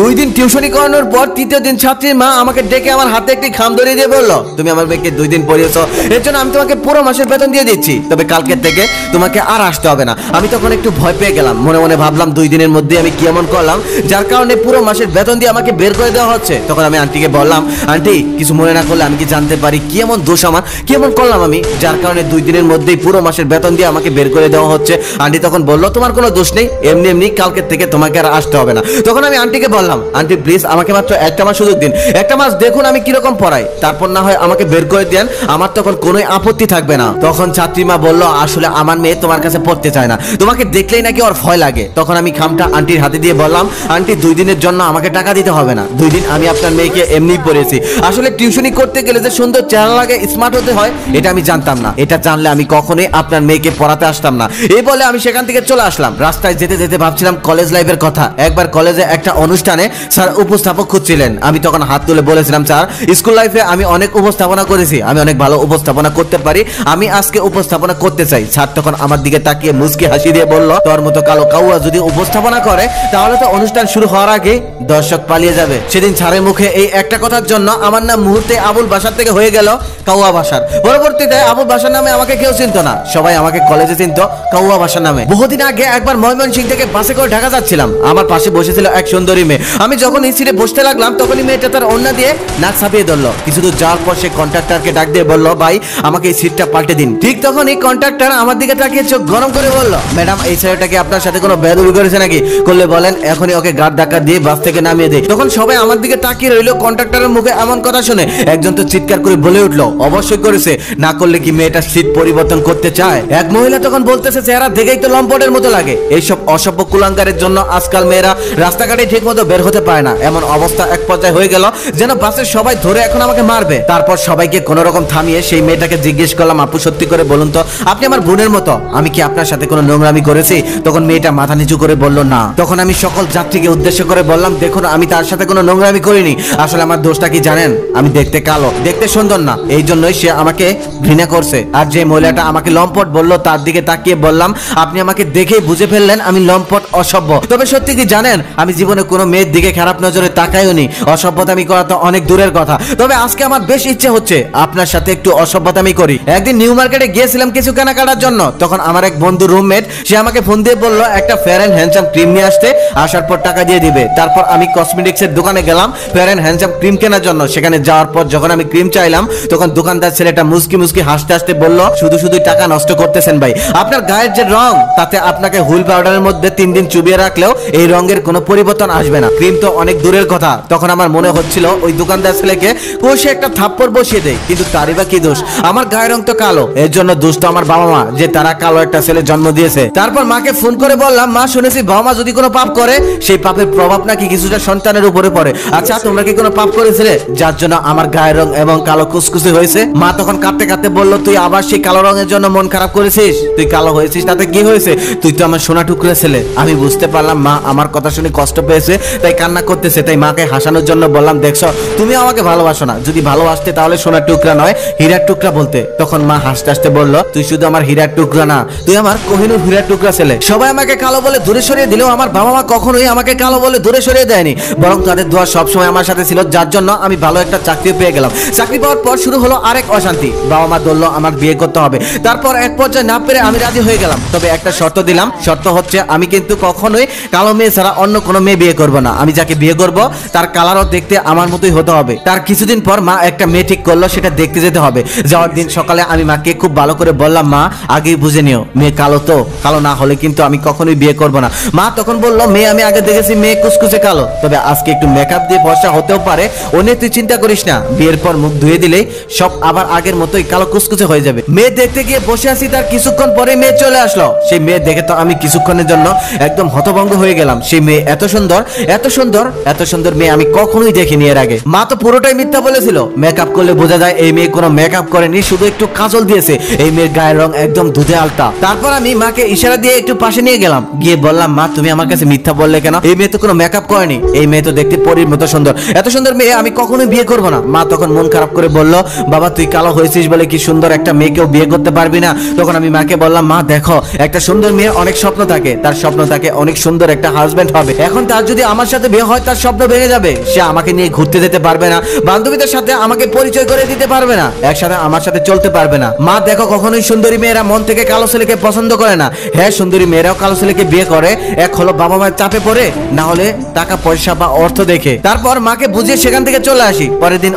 2 দিন টিউশনি করানোর পর তৃতীয় দিন ছাত্রীর মা আমাকে ডেকে আমার হাতে একটি খাম ধরিয়ে দিয়ে বলল, তুমি আমার মেয়েকে 2 দিন পড়িয়েছো, এর জন্য আমি তোমাকে পুরো মাসের বেতন দিয়ে দিচ্ছি, তবে কালকের থেকে তোমাকে আর আসতে হবে না। আমি তখন একটু ভয় পেয়ে গেলাম, মনে মনে ভাবলাম 2 দিনের মধ্যে আমি কি এমন করলাম যার কারণে পুরো মাসের বেতন দিয়ে আমাকে বের করে দেওয়া হচ্ছে। তখন আমি আন্টিকে বললাম, আন্টি কিছু মনে না করলে আমি কি জানতে পারি কি এমন দোষ আমার, কি এমন করলাম আমি যার কারণে 2 দিনের মধ্যেই পুরো মাসের বেতন দিয়ে আমাকে বের করে দেওয়া হচ্ছে। আন্টি তখন বলল, তোমার কোনো দোষ নেই, এমনি এমনি কালকের থেকে তোমাকে আর আসতে হবে না। তখন আমি আন্টিকে বললাম, আন্টি প্লিজ আমাকে মাত্র একটা মাস সুযোগ দিন, একটা মাস দেখুন আমি কিরকম পড়াই, তারপর না হয় আমাকে বের করে দেন, আমার তখন কোনো আপত্তি থাকবে না। তখন ছাত্রীমা বলল, আসলে আমার মেয়ে তোমার কাছে পড়তে চায় না, তোমাকে দেখলেই নাকি ওর ভয় লাগে। তখন আমি খামটা আন্টির হাতে দিয়ে বললাম, আন্টি 2 দিনের জন্য আমাকে টাকা দিতে হবে না, 2 দিন আমি আপনার মেয়েকে এমনি পড়েছি, আসলে টিউশনি করতে গেলে যে সুন্দর চেহারা লাগে, স্মার্ট হতে হয়, এটা আমি জানতাম না, এটা জানলে আমি কখনোই আপনার মেয়েকে পড়াতে আসতাম না। এই বলে আমি সেখান থেকে চলে আসলাম। রাস্তায় যেতে যেতে ভাবছিলাম কলেজ লাইফের কথা। একবার কলেজে একটা অনুষ্ঠানে স্যার উপস্থাপক খুঁজছিলেন, আমি তখন হাত তুলে বলেছিলাম, স্যার স্কুল লাইফে আমি অনেক উপস্থাপনা করেছি, আমি অনেক ভালো উপস্থাপনা করতে পারি, আমি আজকে উপস্থাপনা করতে চাই। স্যার তখন আমার দিকে তাকিয়ে মুচকি হাসি দিয়ে বলল, তোর মতো কালো কাউয়া যদি উপস্থাপনা করে তাহলে তো অনুষ্ঠান শুরু হওয়ার আগে দর্শক পালিয়ে যাবে। সেদিন স্যারের মুখে এই একটা কথার জন্য আমার নাম মুহূর্তে আবুল বাসার থেকে হয়ে গেল কাউয়া বাসার। পরবর্তীতে আবুল বাসার নামে আমাকে কেউ চিনতো না, সবাই আমাকে কলেজে চিনতো কাউয়া বাসার নামে। বহুদিন আগে একবার ময়মনসিংহ থেকে বাসে করে ঢাকা যাচ্ছিলাম, আমার পাশে বসেছিল এক সুন্দরী মেয়ে। আমি যখন এই সিটে বসতে লাগলাম তখনই মেয়েটা তার ওড়না দিয়ে নাক ছাপিয়ে ধরলো। কিছু দূর যাওয়ার পর সে কন্ট্রাক্টরকে ডাক দিয়ে বলল, ভাই আমাকে এই সিটটা পাল্টে দিন। ঠিক তখন এই কন্ট্রাক্টর আমার দিকে তাকিয়ে চোখ গরম করে বলল, ম্যাডাম এই ছেলেটাকে আপনার সাথে কোনো বেয়াদবি করেছে নাকি? করলে বলেন এখনই ওকে গাড় ধাক্কা দিয়ে বাস থেকে নামিয়ে দেয়। তখন সবাই আমার দিকে তাকিয়ে রইল। কন্ট্রাক্টরের মুখে এমন কথা শুনে একজন তো চিৎকার করে বলে উঠলো, অবশ্যই করেছে, না করলে কি মেয়েটা সিট পরিবর্তন করতে চায়? এক মহিলা তখন বলতেছে, চেহারা দেখেই তো লম্পটের মতো লাগে। এইসব অসভ্য কুলাঙ্গারের জন্য আজকাল মেয়েরা রাস্তাঘাটে ঠিক মতো বের হতে পারে না। এমন অবস্থা এক পর্যায়ে হয়ে গেল যেন বাসের সবাই ধরে এখন আমাকে মারবে। তারপর সবাইকে কোন রকম থামিয়ে সেই মেয়েটাকে জিজ্ঞেস করলাম, আপু সত্যি করে বলুন তো আপনি আমার বোনের মতো, আমি কি আপনার সাথে কোনো নোংরামি করেছি? তখন মেয়েটা মাথা নিচু করে বলল, না। তখন আমি সকল যাত্রীকে উদ্দেশ্য করে বললাম, দেখুন আমি তার সাথে কোনো নোংরামি করিনি, আসলে আমার দোষটা কি জানেন? আমি দেখতে কালো, দেখতে সুন্দর না, এই জন্যই সে আমাকে ঘৃণা করছে। আর যে মহিলাটা আমাকে লম্পট বলল তার দিকে তাকিয়ে বললাম, আপনি আমাকে দেখেই বুঝে ফেললেন আমি লম্পট, অসভ্য। তবে সত্যি কি জানেন, আমি জীবনে কোনো মেয়ের দিকে খারাপ নজরে তাকাইওনি, অসভ্যতামি করা তো অনেক দূরের কথা। তবে আজকে আমার বেশ ইচ্ছে হচ্ছে আপনার সাথে একটু অসভ্যতামি করি। একদিন নিউ মার্কেটে গিয়েছিলাম কিছু কেনাকাটার জন্য, তখন আমার এক বন্ধু রুমমেট সে আমাকে ফোন দিয়ে বলল একটা ফেয়ার এন্ড হ্যান্ডসাম ক্রিম নিয়ে আসতে, আসার পর টাকা দিয়ে দিবে। তারপর আমি কসমেটিক্সের দোকানে গেলাম ফেয়ার এন্ড হ্যান্ডসাম ক্রিম কেনার জন্য। সেখানে যাওয়ার পর যখন আমি ক্রিম চাইলাম তখন দোকানদার ছেলেটা মুস্কি মুস্কি হাসতে হাসতে বলল, শুধু শুধু টাকা নষ্ট করতেছেন ভাই, আপনার গায়ের যে রং তাতে আপনাকে হুইল পাউডারের মধ্যে 3 দিন চুবিয়ে রাখলেও এই রঙের কোনো পরিবর্তন আসবে না, ক্রিম তো অনেক দূরের কথা। তখন আমার মনে হচ্ছিল ওই দোকানদার ছেলেকে কষে একটা থাপ্পড় বসিয়ে দেয়, কিন্তু তারই বা কি দোষ? আমার গায়ের রং তো কালো, এর জন্য দোষ তো আমার বাবা মা, যে তারা কালো একটা ছেলে জন্ম দিয়েছে। তারপর মাকে ফোন করে বললাম, মা শুনেছি বাবা মা যদি কোনো পাপ করে সেই পাপের প্রভাব নাকি কিছুটা সন্তানের উপরে পড়ে, আচ্ছা তোমরা কি কোনো পাপ করেছিলে যার জন্য আমার গায়ের রং এবং কালো কুচকুচে হয়েছে? মা তখন কাঁদতে কাঁদতে বলল, তুই আবার সেই কালো রঙের জন্য মন খারাপ করেছিস? তুই কালো হয়েছিস তাতে কি হয়েছে, তুই তো আমার সোনা টুকরা ছেলে। আমি বুঝতে পারলাম মা আমার কথা শুনে কষ্ট পেয়েছে, তাই কান্না করতেছে। তাই মাকে হাসানোর জন্য বললাম, দেখছো তুমি আমাকে ভালোবাসো না, যদি ভালোবাসতে তাহলে সোনার টুকরা নয় হীরার টুকরা বলতে। তখন মা হাসতে হাসতে বলল, তুই শুধু আমার হীরার টুকরা না, তুই আমার কোহিনূর হীরার টুকরা ছেলে। সবাই আমাকে কালো বলে দূরে সরিয়ে দিলেও আমার বাবা মা কখনোই আমাকে কালো বলে দূরে সরিয়ে দেয়নি, বরং তাদের দোয়া সবসময় আমার সাথে ছিল, যার জন্য আমি ভালো একটা চাকরি পেয়ে গেলাম। চাকরি পাওয়ার পর শুরু হলো আরেক অশান্তি। বাবা মা বলল আমার বিয়ে করতে হবে। তারপর এক পর্যায়ে না পেরে আমি রাজি হয়ে গেলাম, তবে একটা শর্ত দিলাম, শর্ত হচ্ছে আমি কিন্তু কখনোই কালো মেয়ে ছাড়া অন্য কোনো মেয়ে বিয়ে করব না। আমি যাকে বিয়ে করব তার কালারও দেখতে আমার মতোই হতে হবে। তার কিছুদিন পর মা একটা মেয়ে ঠিক করলো, সেটা দেখতে যেতে হবে। যাওয়ার দিন সকালে আমি মাকে খুব ভালো করে বললাম, মা আগেই বুঝে নিও মেয়ে কালো, তো কালো না হলে কিন্তু আমি কখনোই বিয়ে করব না। মা তখন বললো, মেয়ে আমি আগে দেখেছি মেয়ে কুচকুচে কালো, তবে আজকে একটু মেকআপ দিয়ে ফর্সা হতেও পারে, ও নিয়ে তুই চিন্তা করিস না, বিয়ের পর মুখ ধুয়ে দিলেই সব আবার আগের মতোই কালো কুচকুচে হয়ে যাবে। মেয়ে দেখতে গিয়ে বসে আছি, তার কিছুক্ষণ পরে মেয়ে চলে আসলো। সেই মেয়ে দেখে তো আমি কিছুক্ষণের জন্য একদম হতভম্ব হয়ে গেলাম। সেই মেয়ে এত সুন্দর, এত সুন্দর, এত সুন্দর মেয়ে আমি কখনোই দেখিনি এর আগে। মা তো পুরোটাই মিথ্যা বলেছিল, মেকআপ করলে বোঝা যায় এই মেয়ে কোনো মেকআপ করেনি, শুধু একটু কাজল দিয়েছে। এই মেয়ের গায়ের রং একদম দুধে আলতা। তারপর আমি মাকে ইশারা দিয়ে একটু পাশে নিয়ে গেলাম, গিয়ে বললাম, মা তুমি আমার কাছে মিথ্যা বললে কেন? এই মেয়ে তো কোনো মেকআপ করেনি, এই মেয়ে তো দেখতে পরীর মতো সুন্দর, এত সুন্দর মেয়ে আমি কখনোই বিয়ে করবো না। মা তখন মন খারাপ করে বলল, বাবা তুই কালো হয়েছিস বলে কি সুন্দর একটা মেয়েকেও বিয়ে করতে পারবি না? তখন আমি মাকে বললাম, মা দেখো একটা সুন্দর মেয়ে অনেক স্বপ্ন থাকে, তার স্বপ্ন থাকে অনেক সুন্দর একটা হাজবেন্ড হবে, এখন তার যদি আমার সাথে বিয়ে হয় তার স্বপ্ন ভেঙে যাবে, সে আমাকে নিয়ে ঘুরতে যেতে পারবে না, বান্ধবীদের সাথে আমাকে পরিচয় করে দিতে পারবে না, একসাথে আমার সাথে চলতে পারবে না। মা দেখো, কখনোই সুন্দরী মেয়েরা মন থেকে কালো ছেলেকে পছন্দ করে না। হ্যাঁ, সুন্দরী মেয়েরাও কালো ছেলেকে বিয়ে করে, এক হলো বাবা মায়ের চাপে পড়ে, না হলে টাকা পয়সা বা অর্থ দেখে। তারপর মাকে বুঝিয়ে সেখান থেকে চলে আসি। পরের দিন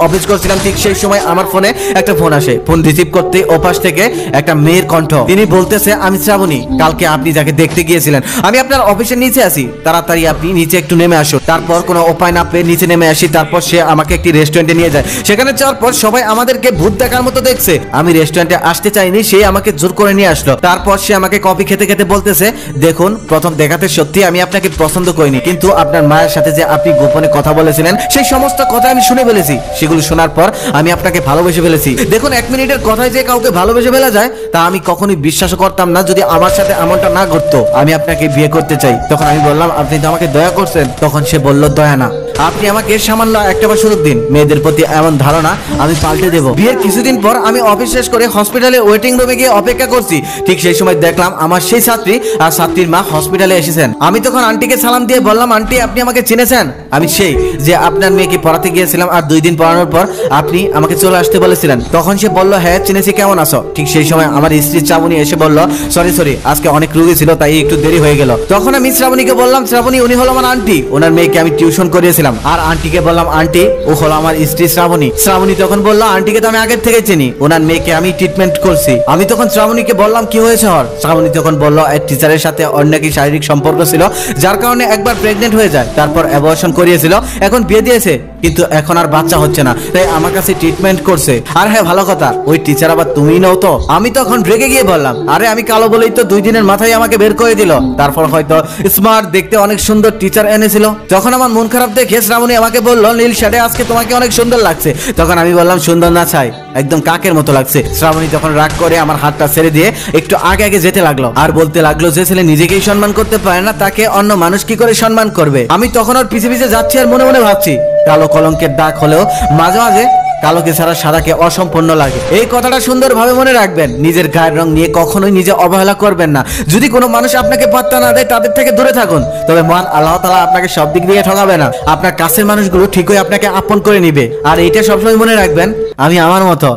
অফিস করছিলাম, ঠিক সেই সময় আমার ফোনে একটা ফোন আসে। ফোন রিসিভ করতে ওপাশ থেকে একটা মেয়ের কণ্ঠ। তিনি বলতেছে, আমি শ্রাবণী, কালকে আপনি যাকে দেখতে গিয়েছিলেন, আমি আপনার অফিসের নিচে আছি, তাড়াতাড়ি আপনি নিচে একটু নেমে আসুন। তারপর কোনো উপায় না পেয়ে নিচে নেমে আসি। তারপর সে আমাকে একটি রেস্টুরেন্টে নিয়ে যায়। সেখানে যাওয়ার পর সবাই আমাদেরকে ভূত দেখার মতো দেখছে। আমি রেস্টুরেন্টে আসতে চাইনি, সে আমাকে জোর করে নিয়ে আসলো। তারপর সে আমাকে কফি খেতে খেতে বলতেছে, দেখুন, প্রথম দেখাতে সত্যি আমি আপনাকে পছন্দ করিনি, কিন্তু আপনার মায়ের সাথে যে আপনি গোপনে কথা বলেছিলেন সেই সমস্ত কথা আমি শুনে ফেলেছি। সেগুলো শোনার পর আমি আপনাকে ভালোবেসে ফেলেছি। দেখুন, 1 মিনিটের কথায় যে কাউকে ভালোবেসে ফেলা যায় তা আমি কখনোই বিশ্বাস করতাম না যদি আমার সাথে এমনটা না ঘটতো। আমি আপনাকে বিয়ে করতে চাই। তখন আমি বললাম, আপনি তো আমাকে দয়া করছেন। তখন সে বলল, দয়া না, আপনি আমাকে সামান্য একটাবার সুযোগ দিন। মেয়েদের প্রতি এমন ধারণা আমি পাল্টে দেব। বিয়ের কিছুদিন পর আমি অফিস শেষ করে হসপিটালে ওয়েটিং রুমে গিয়ে অপেক্ষা করছি। ঠিক সেই সময় দেখলাম আমার সেই ছাত্রী আর ছাত্রীর মা হসপিটালে এসেছেন। আমি তখন আন্টিকে সালাম দিয়ে বললাম, আন্টি, আপনি আমাকে চিনেছেন? আমি সেই যে আপনার মেয়েকে পড়াতে গিয়েছিলাম আর 2 দিন পড়ানোর পর আপনি আমাকে চলে আসতে বলেছিলেন। তখন সে বলল, হ্যাঁ চিনেছি, কেমন আছো? ঠিক সেই সময় আমার স্ত্রী শ্রাবণী এসে বলল, সরি, আজকে অনেক রোগী ছিল তাই একটু দেরি হয়ে গেল। তখন আমি শ্রাবণীকে বললাম, শ্রাবণী, উনি হলো আমার আন্টি, ওনার মেয়েকে আমি টিউশন করিয়েছিলাম। আর আন্টিকে বললাম, আন্টি, ও হলো আমার স্ত্রী শ্রাবণী। শ্রাবণী তখন বলল, আন্টিকে তো আমি আগের থেকে চিনি, ওনার মেয়েকে আমি ট্রিটমেন্ট করছি। আমি তখন শ্রাবণীকে বললাম, কি হয়েছে ওর? শ্রাবণী তখন বলল, এক টিচারের সাথে অন্য কি শারীরিক সম্পর্ক ছিল, যার কারণে একবার প্রেগনেন্ট হয়ে যায়, তারপর অ্যাবর্শন করিয়েছিল, এখন বিয়ে দিয়েছে, কিন্তু এখন আর বাচ্চা হচ্ছে না, তাই আমার কাছে ট্রিটমেন্ট করছে। আর হ্যাঁ, ভালো কথা, ওই টিচার আবার তুমিই নও তো? আমি তখন রেগে গিয়ে বললাম, আরে আমি কালো বলেই তো 2 দিনের মাথায় আমাকে বের করে দিল, তারপর হয়তো স্মার্ট দেখতে অনেক সুন্দর টিচার এনেছিল। তখন আমার মন খারাপ দেখে শ্রাবণী আমাকে বলল, নীল শার্টে আজকে তোমাকে অনেক সুন্দর লাগছে। তখন আমি বললাম, সুন্দর না ছাই, একদম কাকের মতো লাগছে। শ্রাবণী তখন রাগ করে আমার হাতটা ছেড়ে দিয়ে একটু আগে যেতে লাগলো আর বলতে লাগলো, যে ছেলে নিজেকেই সম্মান করতে পারে না তাকে অন্য মানুষ কি করে সম্মান করবে। আমি তখন ওর পিছে পিছে যাচ্ছি আর মনে মনে ভাবছি, কালো কলঙ্কের দাগ হলেও মাঝে মাঝে কালোকে ছাড়া সাদাকে অসম্পূর্ণ লাগে। এই কথাটা সুন্দরভাবে মনে রাখবেন। নিজের গায়ের রং নিয়ে কখনোই নিজে অবহেলা করবেন না। যদি কোনো মানুষ আপনাকে পাত্তা না দেয়, তাদের থেকে দূরে থাকুন। তবে মহান আল্লাহ তাআলা আপনাকে সব দিক দিয়ে ঠকাবে না। আপনার কাছের মানুষগুলো ঠিকই আপনাকে আপন করে নিবে। আর এইটা সবসময় মনে রাখবেন, আমি আমার মতো,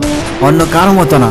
অন্য কারো মতো না।